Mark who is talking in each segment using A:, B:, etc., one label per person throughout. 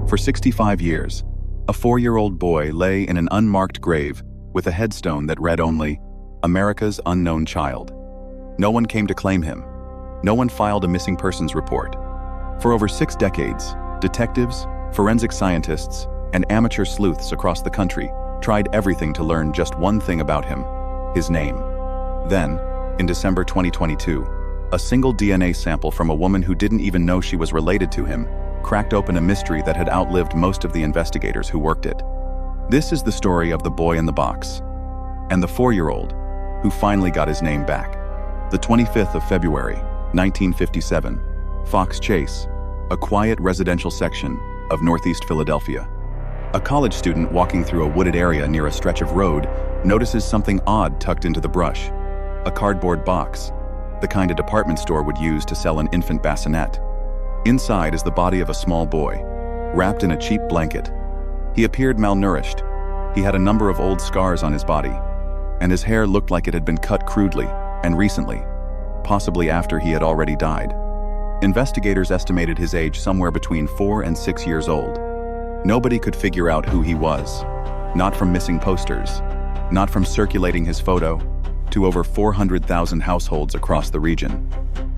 A: For 65 years, a 4-year-old boy lay in an unmarked grave with a headstone that read only, "America's unknown child." No one came to claim him. No one filed a missing persons report. For over 6 decades, detectives, forensic scientists, and amateur sleuths across the country tried everything to learn just one thing about him: his name. Then, in December 2022, a single DNA sample from a woman who didn't even know she was related to him cracked open a mystery that had outlived most of the investigators who worked it. This is the story of the boy in the box, and the 4-year-old who finally got his name back. The 25th of February, 1957, Fox Chase, a quiet residential section of Northeast Philadelphia. A college student walking through a wooded area near a stretch of road notices something odd tucked into the brush. A cardboard box, the kind a department store would use to sell an infant bassinet. Inside is the body of a small boy, wrapped in a cheap blanket. He appeared malnourished. He had a number of old scars on his body, and his hair looked like it had been cut crudely and recently, possibly after he had already died. Investigators estimated his age somewhere between 4 and 6 years old. Nobody could figure out who he was, not from missing posters, not from circulating his photo to over 400,000 households across the region,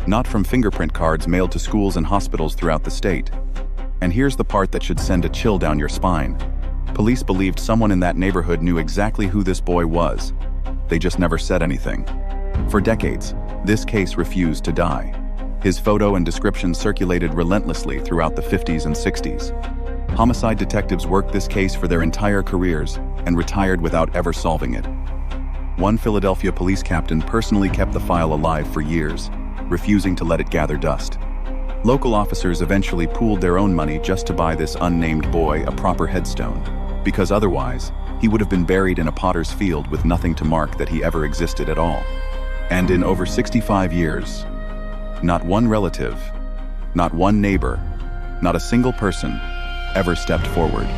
A: not from fingerprint cards mailed to schools and hospitals throughout the state. And here's the part that should send a chill down your spine. Police believed someone in that neighborhood knew exactly who this boy was. They just never said anything. For decades, this case refused to die. His photo and description circulated relentlessly throughout the 50s and 60s. Homicide detectives worked this case for their entire careers and retired without ever solving it. One Philadelphia police captain personally kept the file alive for years, refusing to let it gather dust. Local officers eventually pooled their own money just to buy this unnamed boy a proper headstone, because otherwise, he would have been buried in a potter's field with nothing to mark that he ever existed at all. And in over 65 years, not one relative, not one neighbor, not a single person ever stepped forward.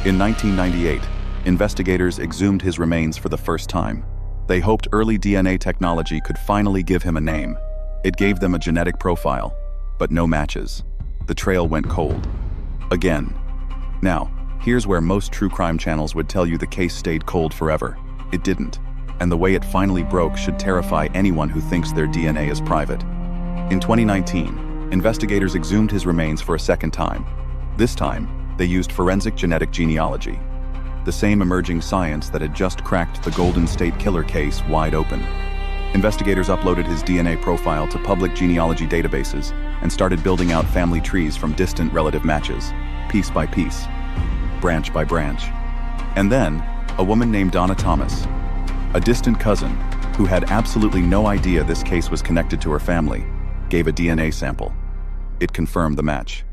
A: In 1998, investigators exhumed his remains for the first time. They hoped early DNA technology could finally give him a name. It gave them a genetic profile, but no matches. The trail went cold. Again. Now, here's where most true crime channels would tell you the case stayed cold forever. It didn't. And the way it finally broke should terrify anyone who thinks their DNA is private. In 2019, investigators exhumed his remains for a second time. This time, they used forensic genetic genealogy, the same emerging science that had just cracked the Golden State Killer case wide open. Investigators uploaded his DNA profile to public genealogy databases and started building out family trees from distant relative matches, piece by piece, branch by branch. And then, a woman named Donna Thomas, a distant cousin who had absolutely no idea this case was connected to her family, gave a DNA sample. It confirmed the match.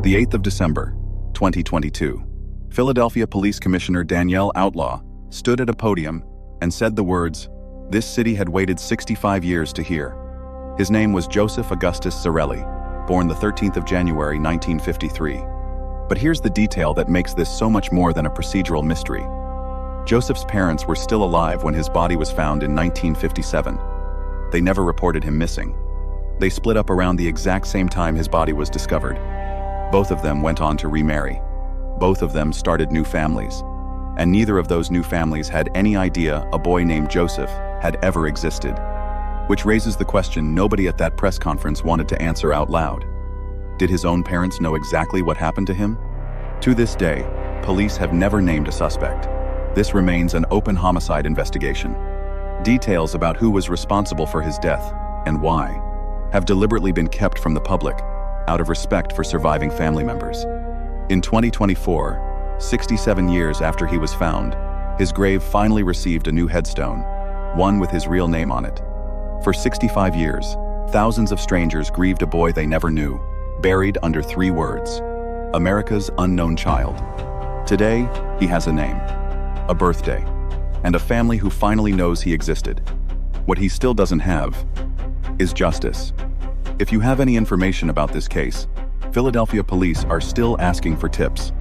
A: The 8th of December, 2022, Philadelphia Police Commissioner Danielle Outlaw stood at a podium and said the words this city had waited 65 years to hear. His name was Joseph Augustus Zarelli, born the 13th of January, 1953. But here's the detail that makes this so much more than a procedural mystery. Joseph's parents were still alive when his body was found in 1957. They never reported him missing. They split up around the exact same time his body was discovered. Both of them went on to remarry. Both of them started new families. And neither of those new families had any idea a boy named Joseph had ever existed. Which raises the question nobody at that press conference wanted to answer out loud. Did his own parents know exactly what happened to him? To this day, police have never named a suspect. This remains an open homicide investigation. Details about who was responsible for his death and why have deliberately been kept from the public out of respect for surviving family members. In 2024, 67 years after he was found, his grave finally received a new headstone, one with his real name on it. For 65 years, thousands of strangers grieved a boy they never knew, buried under 3 words: America's unknown child. Today, he has a name, a birthday, and a family who finally knows he existed. What he still doesn't have is justice. If you have any information about this case, Philadelphia police are still asking for tips.